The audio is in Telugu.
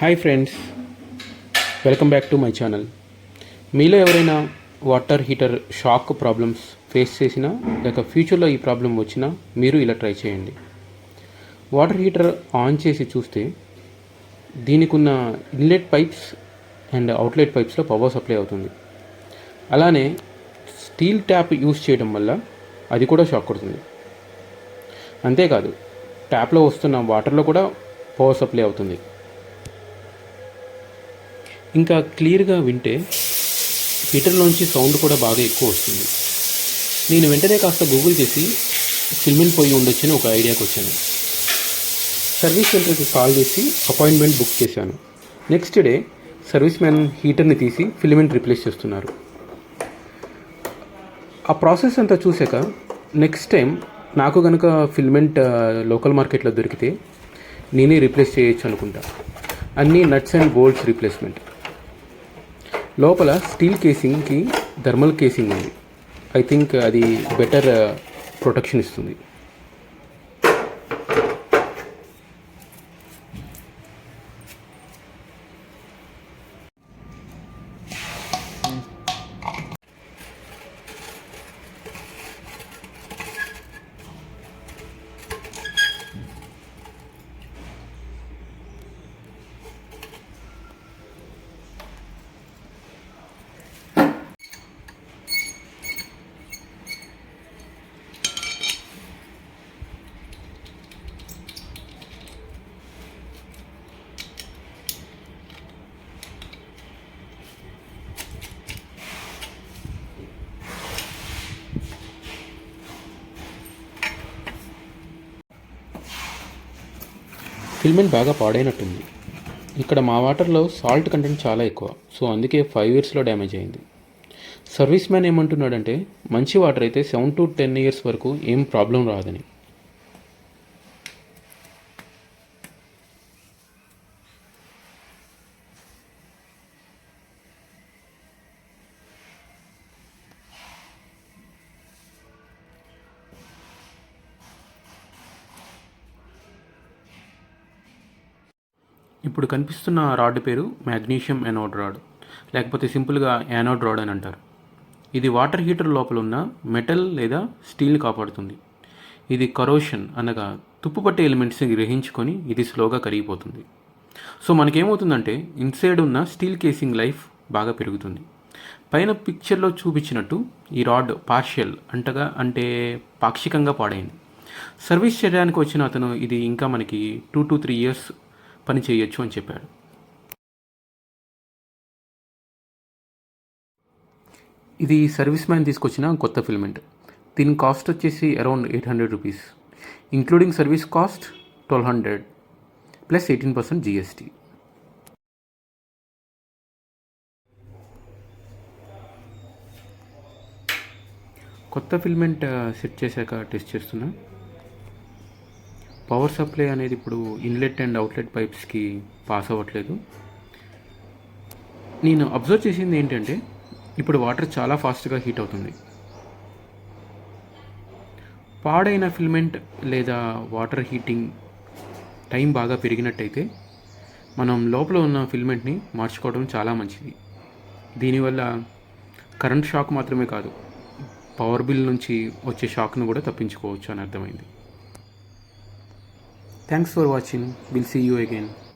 Hi friends, welcome back to my channel. మీలో ఎవరైనా water heater shock problems face చేసినా లేక ఫ్యూచర్లో ఈ ప్రాబ్లం వచ్చినా మీరు ఇలా ట్రై చేయండి. వాటర్ హీటర్ ఆన్ చేసి చూస్తే దీనికి ఉన్న ఇన్లెట్ పైప్స్ అండ్ అవుట్లెట్ పైప్స్లో పవర్ సప్లై అవుతుంది. అలానే స్టీల్ ట్యాప్ యూస్ చేయడం వల్ల అది కూడా షాక్ కొడుతుంది. అంతేకాదు, ట్యాప్లో వస్తున్న వాటర్లో కూడా పవర్ సప్లై అవుతుంది. ఇంకా క్లియర్గా వింటే హీటర్లోంచి సౌండ్ కూడా బాగా ఎక్కువ వస్తుంది. నేను వెంటనే కాస్త గూగుల్ చేసి ఫిల్మెంట్ పోయి ఉండొచ్చని ఒక ఐడియాకి వచ్చాను. సర్వీస్ సెంటర్కి కాల్ చేసి అపాయింట్మెంట్ బుక్ చేశాను. నెక్స్ట్ డే సర్వీస్ మ్యాన్ హీటర్ని తీసి ఫిల్మెంట్ రీప్లేస్ చేస్తున్నారు. ఆ ప్రాసెస్ అంతా చూశాక నెక్స్ట్ టైం నాకు కనుక ఫిల్మెంట్ లోకల్ మార్కెట్లో దొరికితే నేనే రీప్లేస్ చేయొచ్చు అనుకుంటా. అన్నీ నట్స్ అండ్ బోల్ట్స్ రీప్లేస్మెంట్. లోపల స్టీల్ కేసింగ్కి థర్మల్ కేసింగ్ ఉంది. ఐ థింక్ అది బెటర్ ప్రొటెక్షన్ ఇస్తుంది. ఫిల్మెంట్ బాగా పాడైనట్టుంది. ఇక్కడ మా వాటర్లో సాల్ట్ కంటెంట్ చాలా ఎక్కువ, సో అందుకే 5 yearsలో డ్యామేజ్ అయింది. సర్వీస్ మ్యాన్ ఏమంటున్నాడంటే మంచి వాటర్ అయితే 7 to 10 years వరకు ఏం ప్రాబ్లం రాదని. ఇప్పుడు కనిపిస్తున్న రాడ్ పేరు మ్యాగ్నీషియం యానోడ్ రాడ్, లేకపోతే సింపుల్గా యానోడ్ రాడ్ అని అంటారు. ఇది వాటర్ హీటర్ లోపల ఉన్న మెటల్ లేదా స్టీల్ని కాపాడుతుంది. ఇది కరోషన్ అనగా తుప్పుపట్టే ఎలిమెంట్స్ని గ్రహించుకొని ఇది స్లోగా కరిగిపోతుంది. సో మనకేమవుతుందంటే ఇన్సైడ్ ఉన్న స్టీల్ కేసింగ్ లైఫ్ బాగా పెరుగుతుంది. పైన పిక్చర్లో చూపించినట్టు ఈ రాడ్ పార్షియల్ అంటే పాక్షికంగా పాడైంది. సర్వీస్ చేయడానికి వచ్చిన అతను ఇది ఇంకా మనకి 2 to 3 years పని చేయొచ్చు అని చెప్పాడు. ఇది సర్వీస్ మ్యాన్ తీసుకొచ్చిన కొత్త ఫిల్మెంట్. దీని కాస్ట్ వచ్చేసి around 800 rupees, including service cost 1200 plus 18% GST. కొత్త ఫిల్మెంట్ సెట్ చేశాక టెస్ట్ చేస్తున్నా. పవర్ సప్లై అనేది ఇప్పుడు ఇన్లెట్ అండ్ అవుట్లెట్ పైప్స్కి పాస్ అవ్వట్లేదు. నేను అబ్జర్వ్ చేసింది ఏంటంటే ఇప్పుడు వాటర్ చాలా ఫాస్ట్గా హీట్ అవుతుంది. పాడైన ఫిల్మెంట్ లేదా వాటర్ హీటింగ్ టైం బాగా పెరిగినట్టయితే మనం లోపల ఉన్న ఫిల్మెంట్ని మార్చుకోవడం చాలా మంచిది. దీనివల్ల కరెంట్ షాక్ మాత్రమే కాదు, పవర్ బిల్ నుంచి వచ్చే షాక్ను కూడా తప్పించుకోవచ్చు అని అర్థమైంది. Thanks for watching. We'll see you again.